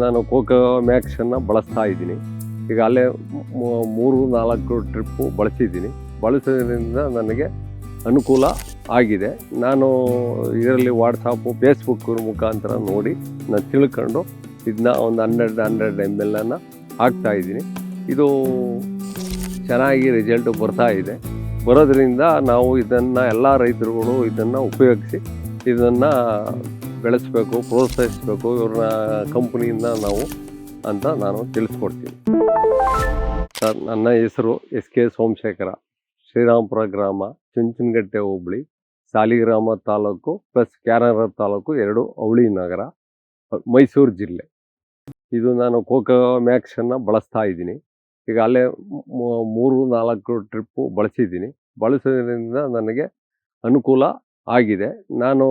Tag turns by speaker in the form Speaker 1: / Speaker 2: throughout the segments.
Speaker 1: ನಾನು ಕೋಕೋ ಮ್ಯಾಕ್ಸನ್ನು ಬಳಸ್ತಾ ಇದ್ದೀನಿ. ಈಗ ಅಲ್ಲೇ 3-4 ಟ್ರಿಪ್ಪು ಬಳಸಿದ್ದೀನಿ. ಬಳಸೋದ್ರಿಂದ ನನಗೆ ಅನುಕೂಲ ಆಗಿದೆ. ನಾನು ಇದರಲ್ಲಿ ವಾಟ್ಸಾಪು, ಫೇಸ್ಬುಕ್ ಮುಖಾಂತರ ನೋಡಿ ನಾನು ತಿಳ್ಕೊಂಡು ಇದನ್ನ ಒಂದು 100 ml ಹಾಕ್ತಾಯಿದ್ದೀನಿ. ಇದು ಚೆನ್ನಾಗಿ ರಿಸಲ್ಟು ಬರ್ತಾ ಇದೆ. ಬರೋದ್ರಿಂದ ನಾವು ಇದನ್ನು ಎಲ್ಲ ರೈತರುಗಳು ಇದನ್ನು ಉಪಯೋಗಿಸಿ ಇದನ್ನು ಬೆಳೆಸಬೇಕು, ಪ್ರೋತ್ಸಾಹಿಸಬೇಕು ಇವ್ರನ್ನ ಕಂಪ್ನಿಯಿಂದ ನಾವು ಅಂತ ನಾನು ತಿಳಿಸ್ಕೊಡ್ತೀನಿ. ಸರ್, ನನ್ನ ಹೆಸರು SK ಸೋಮಶೇಖರ, ಶ್ರೀರಾಮಪುರ ಗ್ರಾಮ, ಚುಂಚನಕಟ್ಟೆ ಹೋಬಳಿ, ಸಾಲಿಗ್ರಾಮ ತಾಲೂಕು ಪ್ಲಸ್ ಕ್ಯಾರನೂರು ತಾಲೂಕು, 2 ಅವಳಿ ನಗರ, ಮೈಸೂರು ಜಿಲ್ಲೆ. ಇದು ನಾನು ಕೋಕೋ ಮ್ಯಾಕ್ಸನ್ನು ಬಳಸ್ತಾ ಇದ್ದೀನಿ. ಈಗ ಅಲ್ಲೇ 3-4 ಟ್ರಿಪ್ಪು ಬಳಸಿದ್ದೀನಿ. ಬಳಸೋದ್ರಿಂದ ನನಗೆ ಅನುಕೂಲ ಆಗಿದೆ. ನಾನು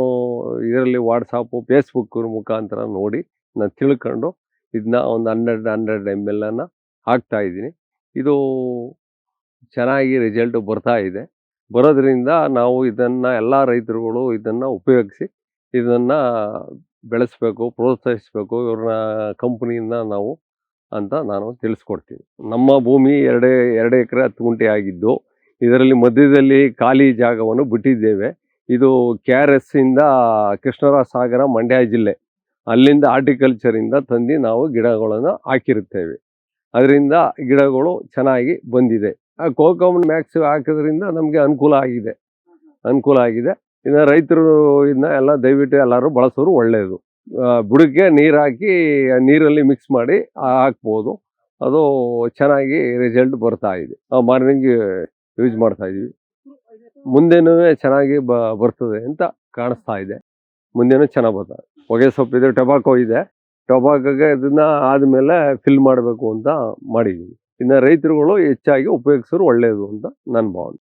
Speaker 1: ಇದರಲ್ಲಿ ವಾಟ್ಸಾಪು, ಫೇಸ್ಬುಕ್ ಮುಖಾಂತರ ನೋಡಿ ನಾನು ತಿಳ್ಕೊಂಡು ಇದನ್ನ ಒಂದು 100 ml ಹಾಕ್ತಾಯಿದ್ದೀನಿ. ಇದು ಚೆನ್ನಾಗಿ ರಿಸಲ್ಟು ಬರ್ತಾ ಇದೆ. ಬರೋದ್ರಿಂದ ನಾವು ಇದನ್ನು ಎಲ್ಲ ರೈತರುಗಳು ಇದನ್ನು ಉಪಯೋಗಿಸಿ ಇದನ್ನು ಬೆಳೆಸಬೇಕು, ಪ್ರೋತ್ಸಾಹಿಸಬೇಕು ಇವ್ರನ್ನ ಕಂಪ್ನಿಯಿಂದ ನಾವು ಅಂತ ನಾನು ತಿಳಿಸ್ಕೊಡ್ತೀನಿ. ನಮ್ಮ ಭೂಮಿ 2 ಎಕರೆ 10 ಗುಂಟೆ ಆಗಿದ್ದು, ಇದರಲ್ಲಿ ಮಧ್ಯದಲ್ಲಿ ಖಾಲಿ ಜಾಗವನ್ನು ಬಿಟ್ಟಿದ್ದೇವೆ. ಇದು KRS ಇಂದ ಕೃಷ್ಣರಾಜ ಸಾಗರ, ಮಂಡ್ಯ ಜಿಲ್ಲೆ, ಅಲ್ಲಿಂದ ಹಾರ್ಟಿಕಲ್ಚರಿಂದ ತಂದು ನಾವು ಗಿಡಗಳನ್ನು ಹಾಕಿರುತ್ತೇವೆ. ಅದರಿಂದ ಗಿಡಗಳು ಚೆನ್ನಾಗಿ ಬಂದಿದೆ. ಕೋಕೋ ಮ್ಯಾಕ್ಸ್ ಹಾಕೋದ್ರಿಂದ ನಮಗೆ ಅನುಕೂಲ ಆಗಿದೆ. ಇನ್ನು ರೈತರು ಇದನ್ನ ಎಲ್ಲ ದಯವಿಟ್ಟು ಎಲ್ಲರೂ ಬಳಸೋರು ಒಳ್ಳೆಯದು. ಬುಡಕ್ಕೆ ನೀರು ಹಾಕಿ ನೀರಲ್ಲಿ ಮಿಕ್ಸ್ ಮಾಡಿ ಹಾಕ್ಬೋದು. ಅದು ಚೆನ್ನಾಗಿ ರಿಸಲ್ಟ್ ಬರ್ತಾ ಇದೆ. ಮಾರ್ನಿಂಗ್ ಯೂಸ್ ಮಾಡ್ತಾ ಇದ್ದೀವಿ. ಮುಂದೆನೂ ಚೆನ್ನಾಗಿ ಬರ್ತದೆ ಅಂತ ಕಾಣಿಸ್ತಾ ಇದೆ. ಮುಂದೆನೂ ಚೆನ್ನಾಗಿ ಬರ್ತದೆ. ಹೊಗೆ ಸೊಪ್ಪಿದೆ, ಟೊಬಾಕೊ ಇದೆ. ಟೊಬಾಕೋಗೆ ಇದನ್ನ ಆದಮೇಲೆ ಫಿಲ್ ಮಾಡಬೇಕು ಅಂತ ಮಾಡಿದ್ದೀವಿ. ಇನ್ನು ರೈತರುಗಳು ಹೆಚ್ಚಾಗಿ ಉಪಯೋಗಿಸೋರು ಒಳ್ಳೆಯದು ಅಂತ ನನ್ನ ಭಾವನೆ.